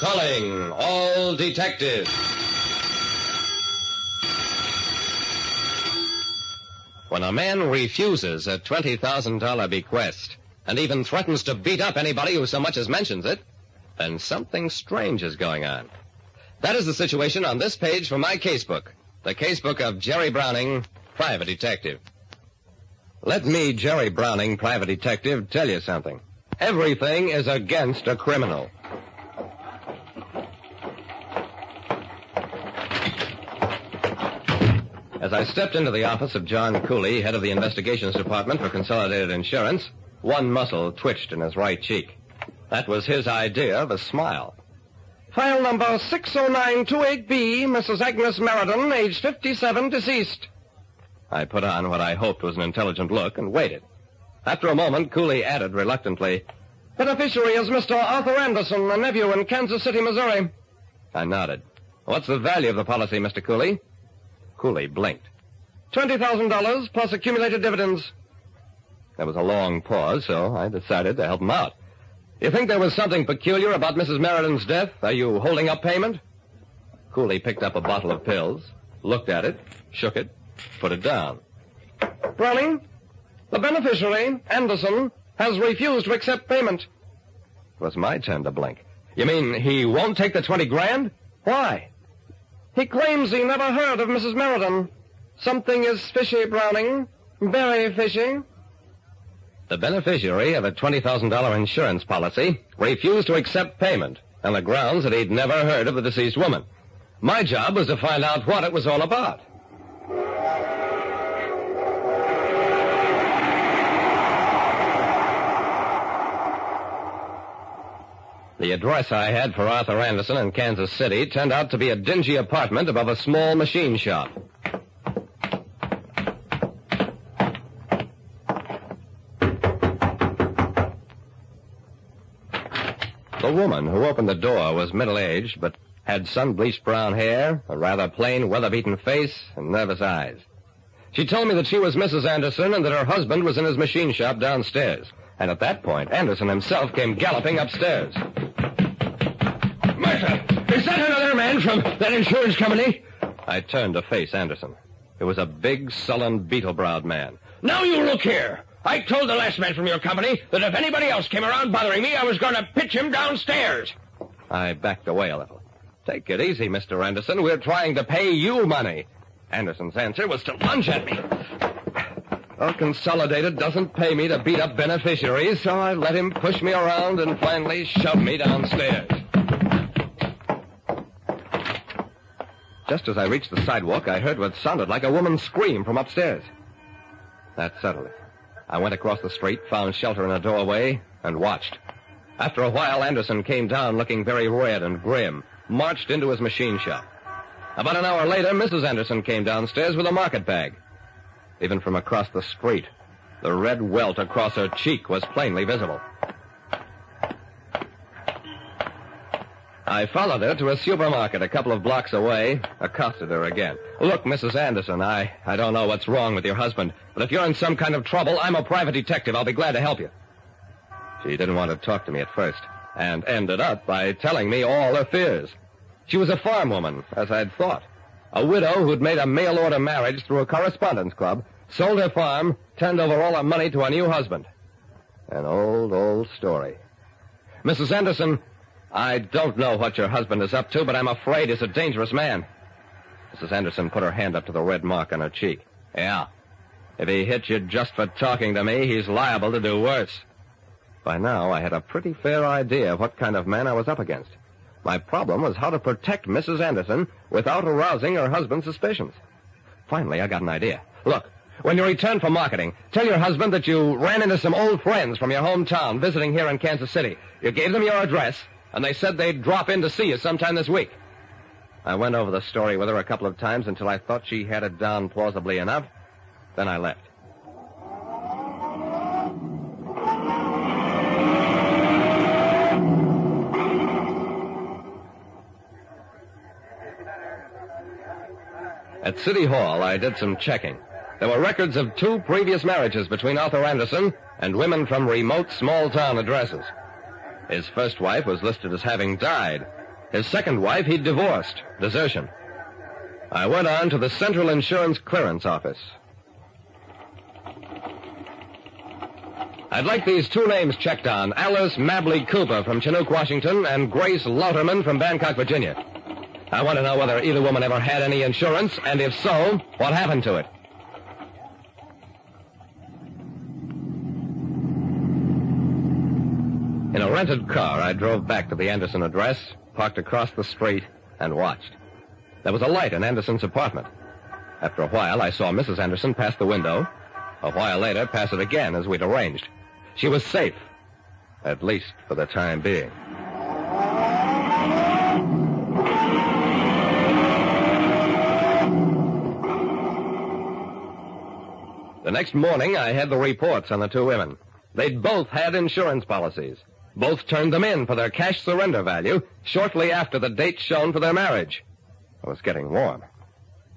Calling all detectives. When a man refuses a $20,000 bequest and even threatens to beat up anybody who so much as mentions it, then something strange is going on. That is the situation on this page from my casebook, the casebook of Jerry Browning, private detective. Let me, Jerry Browning, private detective, tell you something. Everything is against a criminal. As I stepped into the office of John Cooley, head of the investigations department for Consolidated Insurance, one muscle twitched in his right cheek. That was his idea of a smile. File number 60928B, Mrs. Agnes Meriden, age 57, deceased. I put on what I hoped was an intelligent look and waited. After a moment, Cooley added reluctantly, Beneficiary is Mr. Arthur Anderson, a nephew in Kansas City, Missouri. I nodded. What's the value of the policy, Mr. Cooley? Cooley blinked. $20,000 plus accumulated dividends. There was a long pause, so I decided to help him out. You think there was something peculiar about Mrs. Meriden's death? Are you holding up payment? Cooley picked up a bottle of pills, looked at it, shook it, put it down. Browning, the beneficiary, Anderson, has refused to accept payment. It was my turn to blink. You mean he won't take the $20,000? Why? He claims he never heard of Mrs. Meriden. Something is fishy, Browning. Very fishy. The beneficiary of a $20,000 insurance policy refused to accept payment on the grounds that he'd never heard of the deceased woman. My job was to find out what it was all about. The address I had for Arthur Anderson in Kansas City turned out to be a dingy apartment above a small machine shop. The woman who opened the door was middle-aged, but had sun-bleached brown hair, a rather plain, weather-beaten face, and nervous eyes. She told me that she was Mrs. Anderson and that her husband was in his machine shop downstairs. And at that point, Anderson himself came galloping upstairs. Martha, is that another man from that insurance company? I turned to face Anderson. It was a big, sullen, beetle-browed man. Now you look here. I told the last man from your company that if anybody else came around bothering me, I was going to pitch him downstairs. I backed away a little. Take it easy, Mr. Anderson. We're trying to pay you money. Anderson's answer was to lunge at me. Well, Consolidated doesn't pay me to beat up beneficiaries, so I let him push me around and finally shove me downstairs. Just as I reached the sidewalk, I heard what sounded like a woman's scream from upstairs. That settled it. I went across the street, found shelter in a doorway, and watched. After a while, Anderson came down looking very red and grim, marched into his machine shop. About an hour later, Mrs. Anderson came downstairs with a market bag. Even from across the street, the red welt across her cheek was plainly visible. I followed her to a supermarket a couple of blocks away, accosted her again. Look, Mrs. Anderson, I don't know what's wrong with your husband, but if you're in some kind of trouble, I'm a private detective. I'll be glad to help you. She didn't want to talk to me at first, and ended up by telling me all her fears. She was a farm woman, as I'd thought. A widow who'd made a mail-order marriage through a correspondence club, sold her farm, turned over all her money to a new husband. An old story. Mrs. Anderson, I don't know what your husband is up to, but I'm afraid he's a dangerous man. Mrs. Anderson put her hand up to the red mark on her cheek. Yeah. If he hit you just for talking to me, he's liable to do worse. By now, I had a pretty fair idea of what kind of man I was up against. My problem was how to protect Mrs. Anderson without arousing her husband's suspicions. Finally, I got an idea. Look, when you return from marketing, tell your husband that you ran into some old friends from your hometown visiting here in Kansas City. You gave them your address, and they said they'd drop in to see you sometime this week. I went over the story with her a couple of times until I thought she had it down plausibly enough. Then I left. At City Hall, I did some checking. There were records of 2 previous marriages between Arthur Anderson and women from remote small-town addresses. His first wife was listed as having died, His second wife he'd divorced. Desertion. I went on to the Central Insurance Clearance Office. I'd like these two names checked on. Alice Mabley Cooper from Chinook, Washington, and Grace Lauterman from Bangkok, Virginia. I want to know whether either woman ever had any insurance, and if so, what happened to it. In a rented car, I drove back to the Anderson address, parked across the street, and watched. There was a light in Anderson's apartment. After a while, I saw Mrs. Anderson pass the window. A while later, pass it again, as we'd arranged. She was safe, at least for the time being. The next morning, I had the reports on the two women. They'd both had insurance policies. Both turned them in for their cash surrender value shortly after the date shown for their marriage. It was getting warm.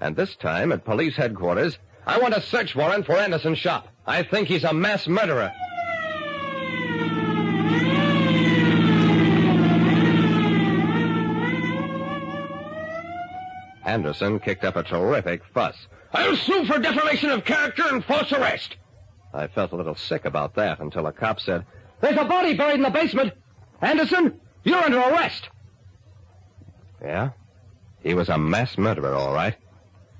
And this time, at police headquarters, I want a search warrant for Anderson's shop. I think he's a mass murderer. Anderson kicked up a terrific fuss. I'll sue for defamation of character and false arrest. I felt a little sick about that until a cop said, There's a body buried in the basement. Anderson, you're under arrest. Yeah? He was a mass murderer, all right.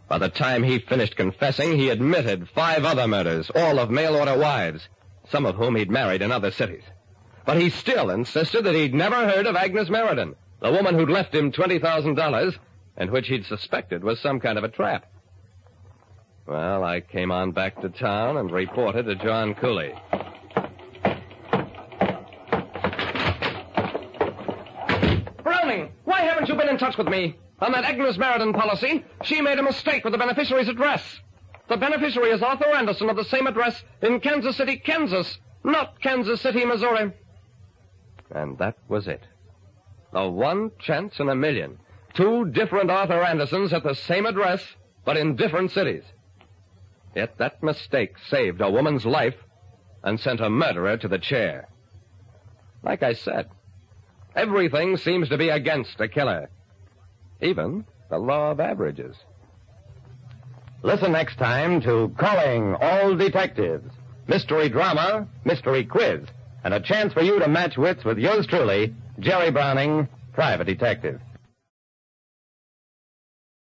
By the time he finished confessing, he admitted 5 other murders, all of mail-order wives, some of whom he'd married in other cities. But he still insisted that he'd never heard of Agnes Meriden, the woman who'd left him $20,000, and which he'd suspected was some kind of a trap. Well, I came on back to town and reported to John Cooley. Browning, why haven't you been in touch with me? On that Agnes Meriden policy, she made a mistake with the beneficiary's address. The beneficiary is Arthur Anderson of the same address in Kansas City, Kansas, not Kansas City, Missouri. And that was it. The one chance in a million. 2 different Arthur Andersons at the same address, but in different cities. Yet that mistake saved a woman's life and sent a murderer to the chair. Like I said, everything seems to be against a killer. Even the law of averages. Listen next time to Calling All Detectives. Mystery drama, mystery quiz, and a chance for you to match wits with yours truly, Jerry Browning, Private Detective.